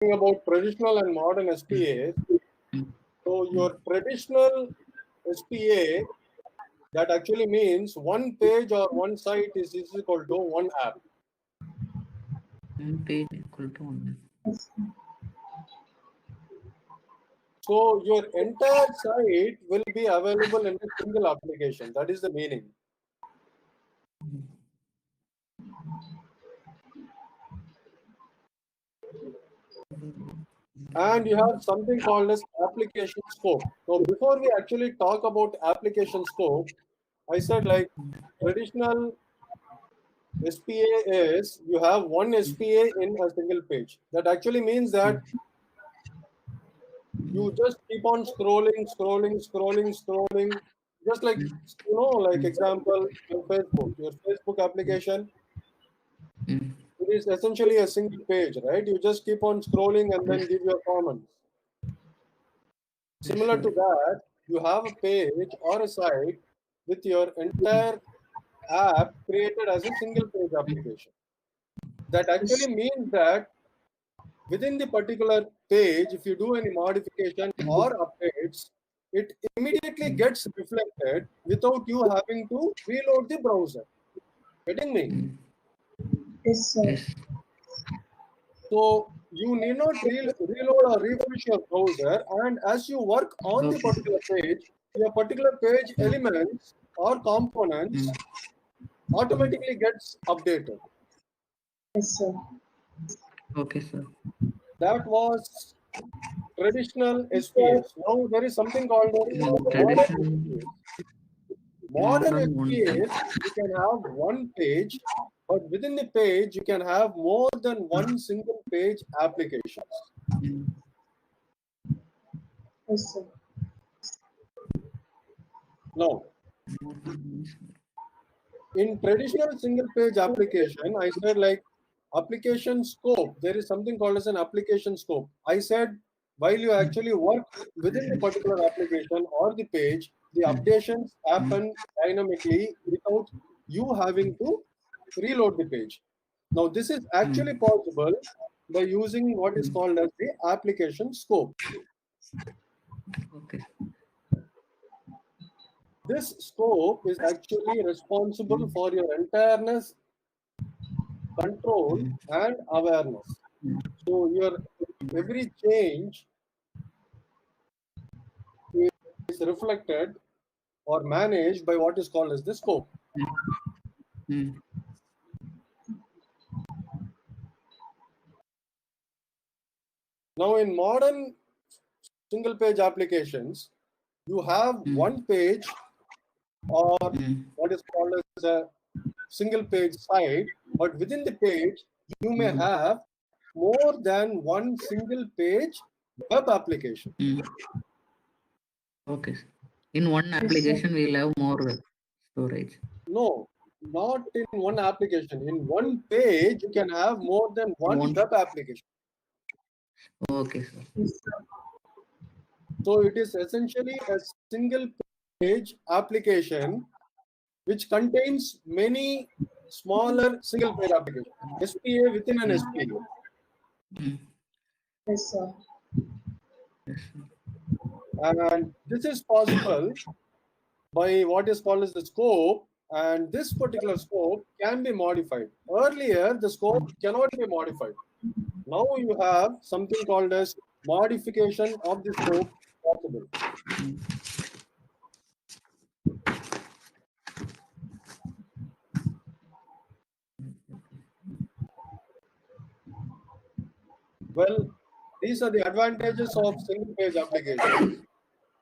about traditional and modern SPA. So your traditional SPA, that actually means one page or one site is equal to one app. One page equal to one. So your entire site will be available in a single application. That is the meaning. And you have something called as application scope. So before we actually talk about application scope, I said like traditional SPA is you have one SPA in a single page. That actually means that you just keep on scrolling, just like like example, your Facebook application. It is essentially a single page, right? You just keep on scrolling and then give your comments. Similar to that, you have a page or a site with your entire app created as a single page application. That actually means that within the particular page, if you do any modification or updates, it immediately gets reflected without you having to reload the browser. Getting me? Yes, sir. Yes. So you need not reload or refresh your browser, and as you work on the particular page, your particular page elements or components automatically gets updated. Yes, sir. Okay, sir. That was traditional SPAs. Now there is something called modern Traditional. SPAs. Modern Modern one. SPAs, you can have one page, but within the page, you can have more than one single page applications. Yes, sir. Now, in traditional single page application, I said like application scope. There is something called as an application scope. I said while you actually work within the particular application or the page, the updations happen dynamically without you having to reload the page. Now, this is actually possible by using what is called as the application scope. Okay. This scope is actually responsible for your entireness, control, and awareness. So your every change is reflected or managed by what is called as the scope. Now, in modern single page applications, you have one page or what is called as a single page site, but within the page, you may have more than one single page web application. Okay. In one application, we'll have more storage. No, not in one application. In one page, you can have more than one web application. Okay, sir. So it is essentially a single page application which contains many smaller single page applications. SPA within an SPA. Yes, sir. And this is possible by what is called as the scope, and this particular scope can be modified. Earlier, the scope cannot be modified. Now you have something called as modification of the scope possible. Well, these are the advantages of single page applications.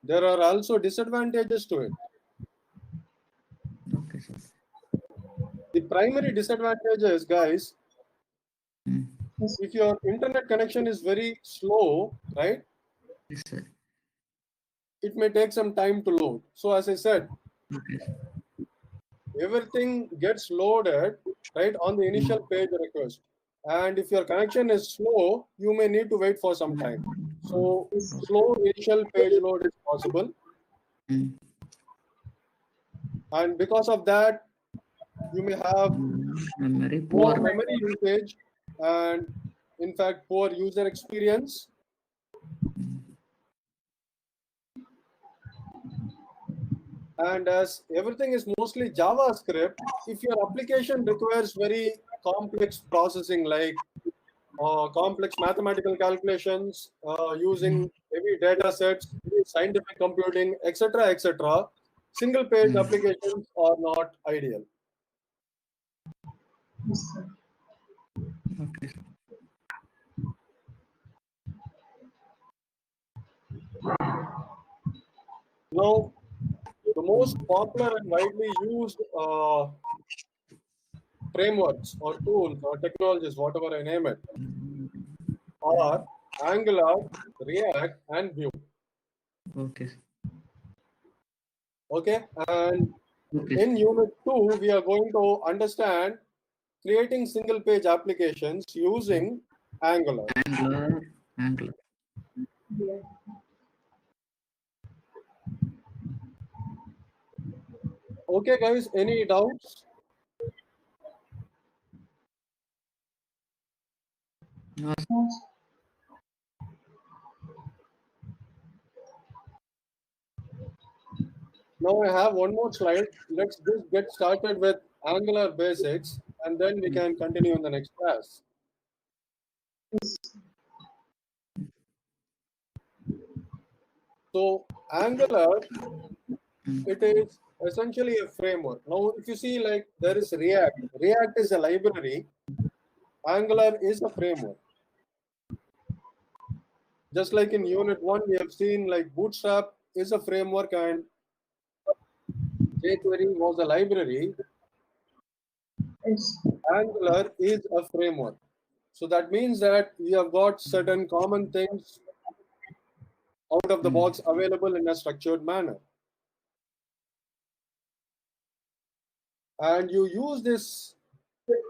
There are also disadvantages to it. Okay, sir. The primary disadvantage is, guys, if your internet connection is very slow, right? Yes, sir. It may take some time to load. So as I said, everything gets loaded right on the initial page request. And if your connection is slow, you may need to wait for some time. So slow initial page load is possible. And because of that, you may have Memory more poor. memory usage, and in fact, poor user experience. And as everything is mostly JavaScript, if your application requires very complex processing like complex mathematical calculations using heavy data sets, scientific computing, etc., single page applications are not ideal. Yes, sir. Okay. Now, the most popular and widely used frameworks or tools or technologies, whatever I name it, are Angular, React, and Vue. Okay. Okay, and Okay. in Unit 2, we are going to understand creating single page applications using Angular. Angular. Yeah. Okay, guys, any doubts? No, Yes. Now I have one more slide. Let's just get started with Angular basics and then we can continue in the next class. Yes. So Angular, it is essentially a framework. Now, if you see, like there is React. React is a library. Angular is a framework. Just like in Unit 1, we have seen like Bootstrap is a framework and jQuery was a library. Yes. Angular is a framework. So that means that we have got certain common things out of the box available in a structured manner. And you use this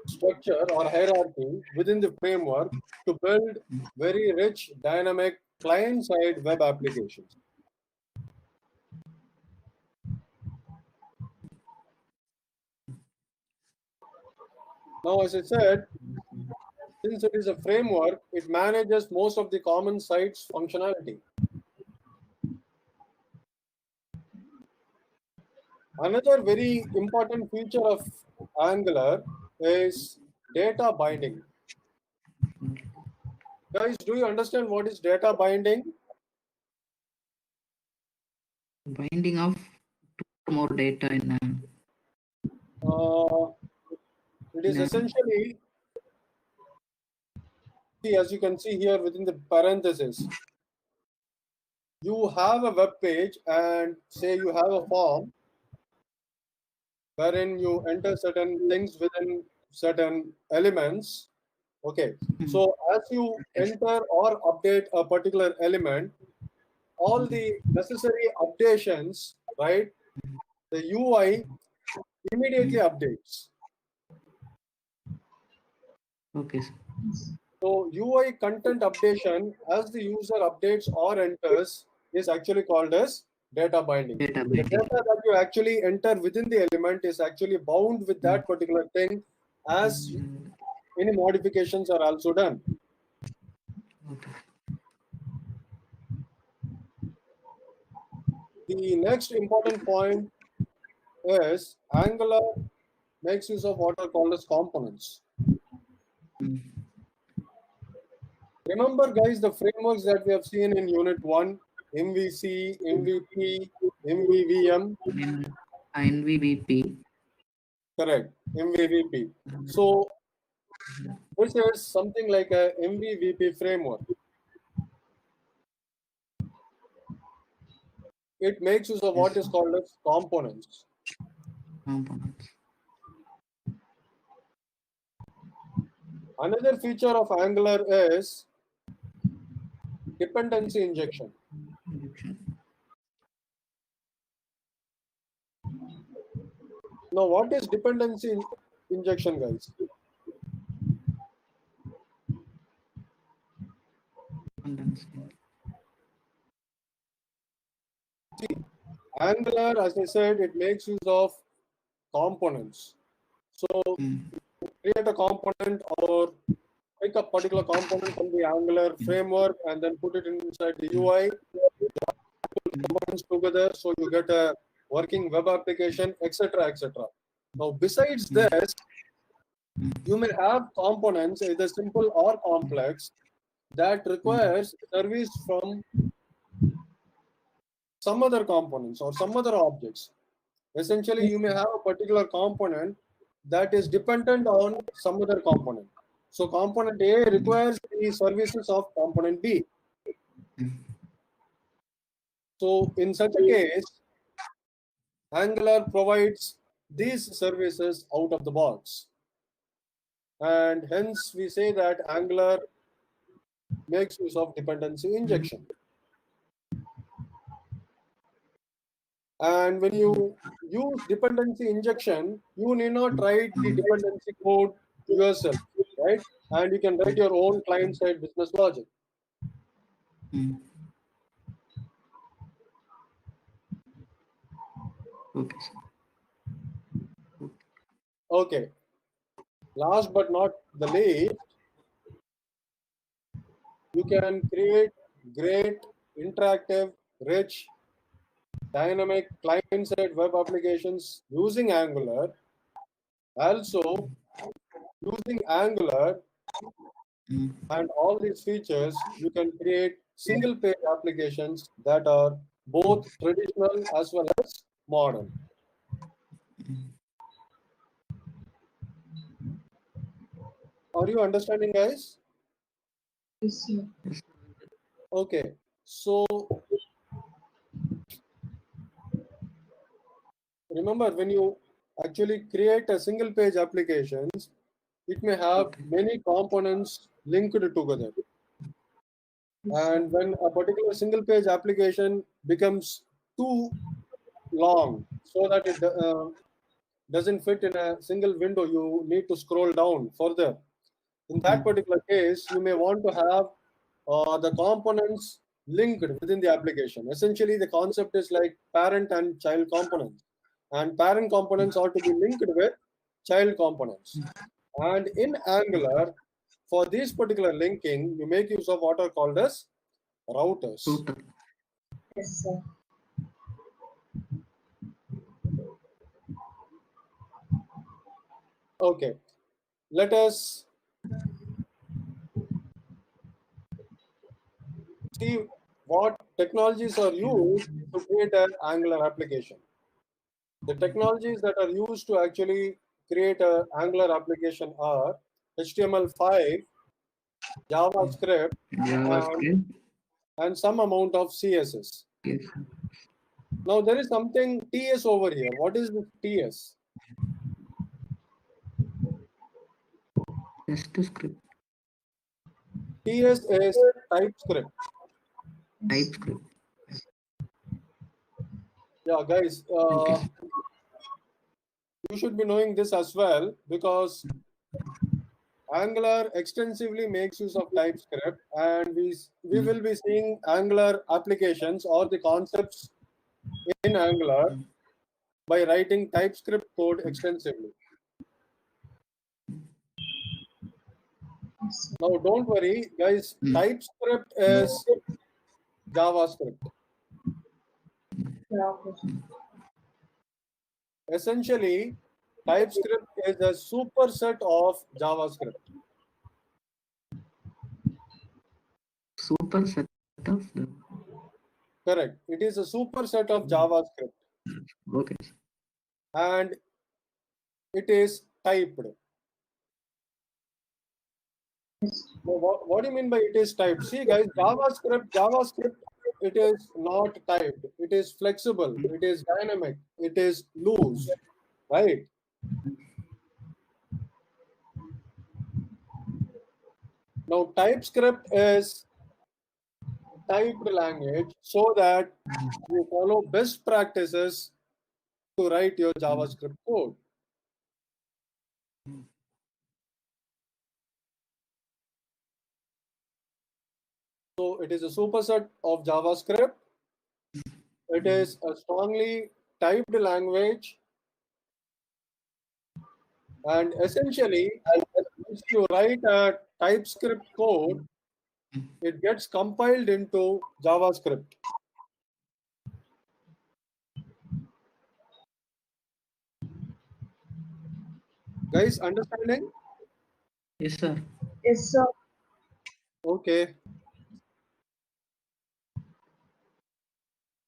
structure or hierarchy within the framework to build very rich, dynamic client-side web applications. Now, as I said, since it is a framework, it manages most of the common sites functionality. Another very important feature of Angular is data binding. Guys, do you understand what is data binding? binding of more data in It is Yeah. essentially, as you can see here within the parenthesis, you have a web page and say you have a form wherein you enter certain things within certain elements. Okay, so as you enter or update a particular element, all the necessary updations, right? The UI immediately updates. Okay, sir. So UI content updation as the user updates or enters is actually called as data binding. Data The binding. data that you actually enter within the element is actually bound with that particular thing as any modifications are also done. Okay. The next important point is Angular makes use of what are called as components. Remember, guys, the frameworks that we have seen in Unit 1, MVC, MVP, MVVM, NVBP. correct, MVVP. So this is something like a MVVP framework. It makes use of what is called as components. Components. Another feature of Angular is dependency injection. Now, what is dependency injection, guys? See, Angular, as I said, it makes use of components. So create a component or pick a particular component from the Angular framework and then put it inside the UI, components together, so you get a working web application, etc., etc. Now, besides this, you may have components, either simple or complex, that requires service from some other components or some other objects. Essentially, you may have a particular component that is dependent on some other component. So component A requires the services of component B. So in such a case, Angular provides these services out of the box. And hence we say that Angular makes use of dependency injection. And when you use dependency injection, you need not write the dependency code yourself, right? And you can write your own client-side business logic. Okay. Okay. Last but not the least, you can create great, interactive, rich, dynamic client-side web applications using Angular. Also, using Angular and all these features, you can create single-page applications that are both traditional as well as modern. Are you understanding, guys? Yes, sir. Okay, so remember, when you actually create a single page applications, it may have many components linked together. And when a particular single page application becomes too long so that it doesn't fit in a single window, you need to scroll down further. In that particular case, you may want to have the components linked within the application. Essentially, the concept is like parent and child components. And parent components are to be linked with child components. And in Angular, for this particular linking, you make use of what are called as routers. Yes, sir. Okay, let us see what technologies are used to create an Angular application. The technologies that are used to actually create an Angular application are HTML5, JavaScript, and some amount of CSS. Yes. Now there is something TS over here. What is this TS? Test script. TS is TypeScript. TypeScript. Yeah, guys, you should be knowing this as well, because Angular extensively makes use of TypeScript, and we will be seeing Angular applications or the concepts in Angular by writing TypeScript code extensively. Now, don't worry, guys. TypeScript is JavaScript. Yeah, okay. Essentially, TypeScript is a superset of JavaScript. Superset of the. Correct. It is a superset of JavaScript, Okay. and it is typed. Now, what do you mean by it is typed? See, guys, JavaScript, it is not typed. It is flexible. It is dynamic. It is loose, right? Now, TypeScript is typed language so that you follow best practices to write your JavaScript code. So it is a superset of JavaScript. It is a strongly typed language, and essentially, if you write a TypeScript code, it gets compiled into JavaScript. Guys, understanding? Yes, sir. Yes, sir. Okay.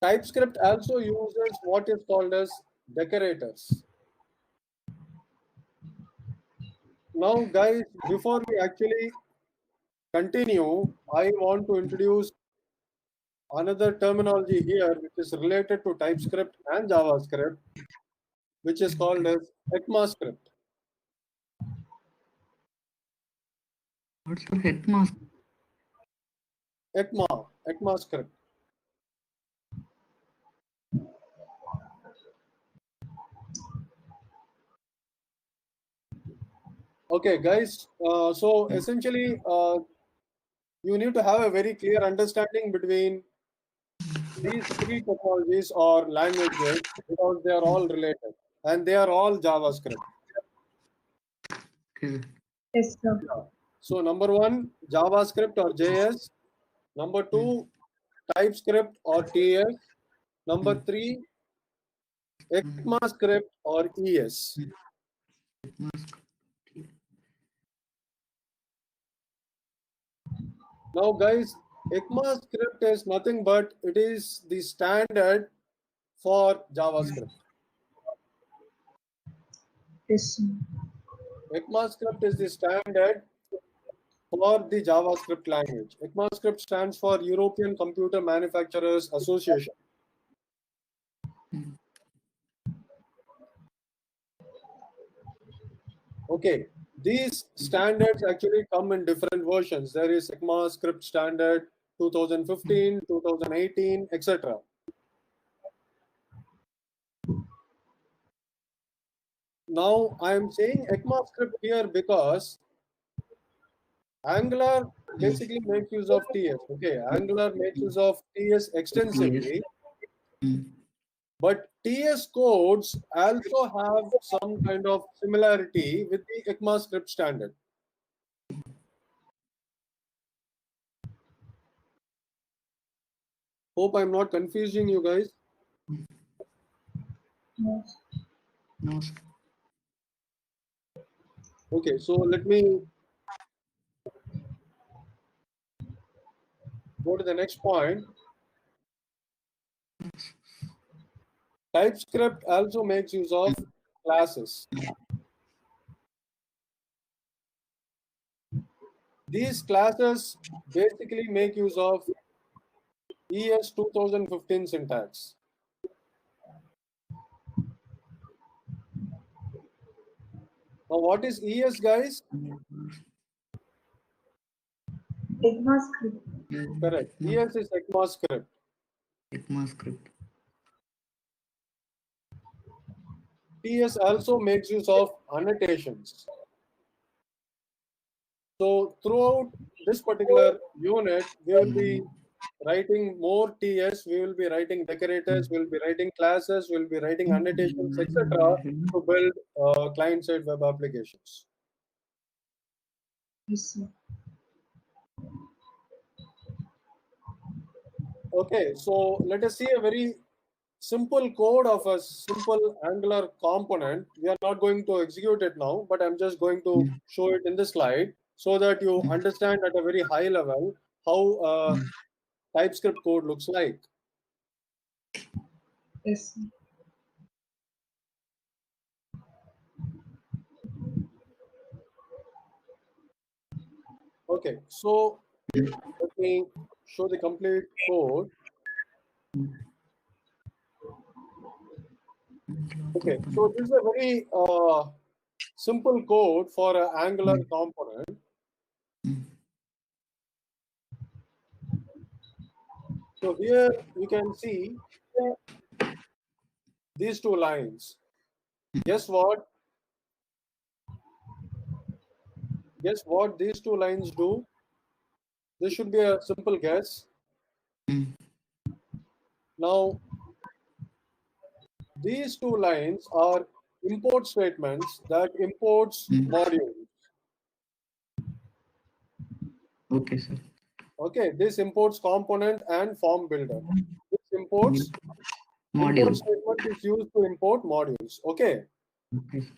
TypeScript also uses what is called as decorators. Now, guys, before we actually continue, I want to introduce another terminology here which is related to TypeScript and JavaScript, which is called as ECMAScript. What's your headmaster? ECMAScript. Okay, guys. So essentially, you need to have a very clear understanding between these three technologies or languages because they are all related and they are all JavaScript. Okay. Yes, sir. Yeah. So number one, JavaScript or JS. Number two, TypeScript or TS. Number three, ECMAScript or ES. Now, guys, ECMAScript is nothing but it is the standard for JavaScript. Yes, sir. ECMAScript is the standard for the JavaScript language. ECMAScript stands for European Computer Manufacturers Association. Okay, these standards actually come in different versions. There is ECMAScript standard 2015, 2018, etc. Now, I am saying ECMAScript here because Angular basically makes use of TS. Okay, Angular makes use of TS extensively, but TS codes also have some kind of similarity with the ECMAScript standard. Hope I'm not confusing you guys. No. No, sir. Okay, so let me go to the next point. TypeScript also makes use of classes. These classes basically make use of ES 2015 syntax. Now, what is ES, guys? ECMAScript. Correct. ES is ECMAScript. ECMAScript. TS also makes use of annotations. So throughout this particular unit, we will be writing more TS, we will be writing decorators, we will be writing classes, we will be writing annotations, etc. to build client-side web applications. Yes, sir. Okay, so let us see a very simple code of a simple Angular component. We are not going to execute it now, but I'm just going to show it in the slide so that you understand at a very high level how TypeScript code looks like. Yes, sir. Okay, so let me show the complete code. Okay, so this is a very simple code for an Angular component. So here you can see these two lines. Guess what? Guess what these two lines do? This should be a simple guess. Now, these two lines are import statements that imports modules. Okay, sir. Okay, this imports component and form builder. This imports import Module. statement is used to import modules. Okay. Okay, sir.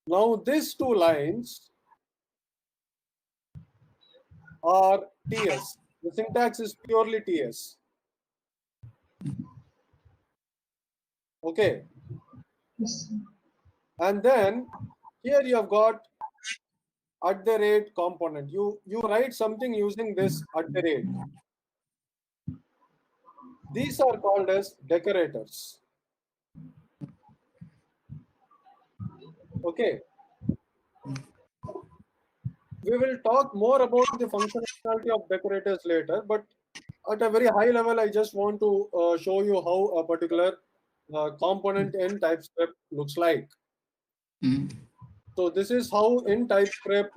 Now these two lines are TS. The syntax is purely TS. Okay. Yes, sir. And then here you have got @ component. You write something using this @. These are called as decorators. Okay. We will talk more about the functionality of decorators later, but at a very high level, I just want to show you how a particular component in TypeScript looks like. Mm. So this is how in TypeScript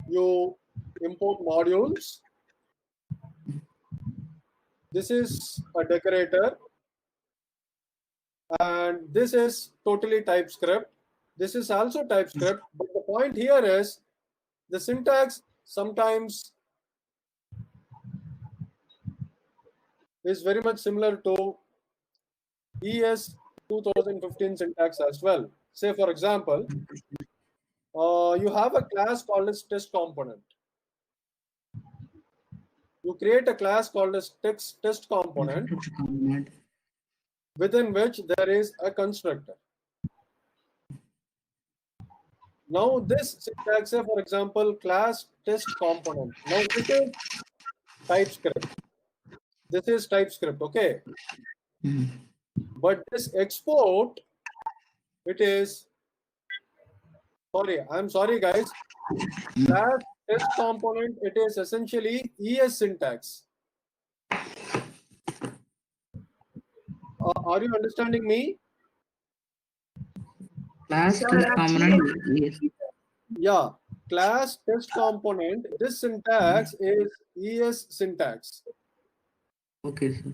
you import modules. This is a decorator, and this is totally TypeScript. This is also TypeScript, but the point here is the syntax sometimes is very much similar to ES 2015 syntax as well. Say, for example, you have a class called as test component. You create a class called as test component, within which there is a constructor. Now this syntax, say for example, class test component. Now this is TypeScript. This is TypeScript, okay? Mm. But this export, it is, I'm sorry guys, class test component, it is essentially ES syntax. Are you understanding me? Class Sir, test component. Yes. Yeah, class test component, this syntax is ES syntax. Okay, sir.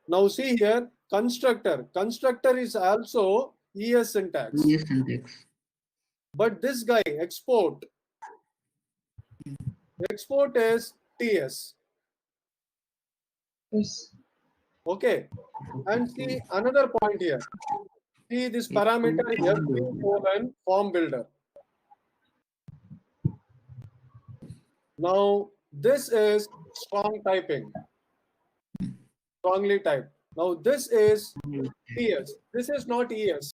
Now see here, constructor. Constructor is also ES syntax. Yes, syntax. But this guy, export is TS. Yes. Okay. And see another point here. See this parameter FB : form builder. Now this is strong typing. Strongly typed. Now this is TS. This is not ES.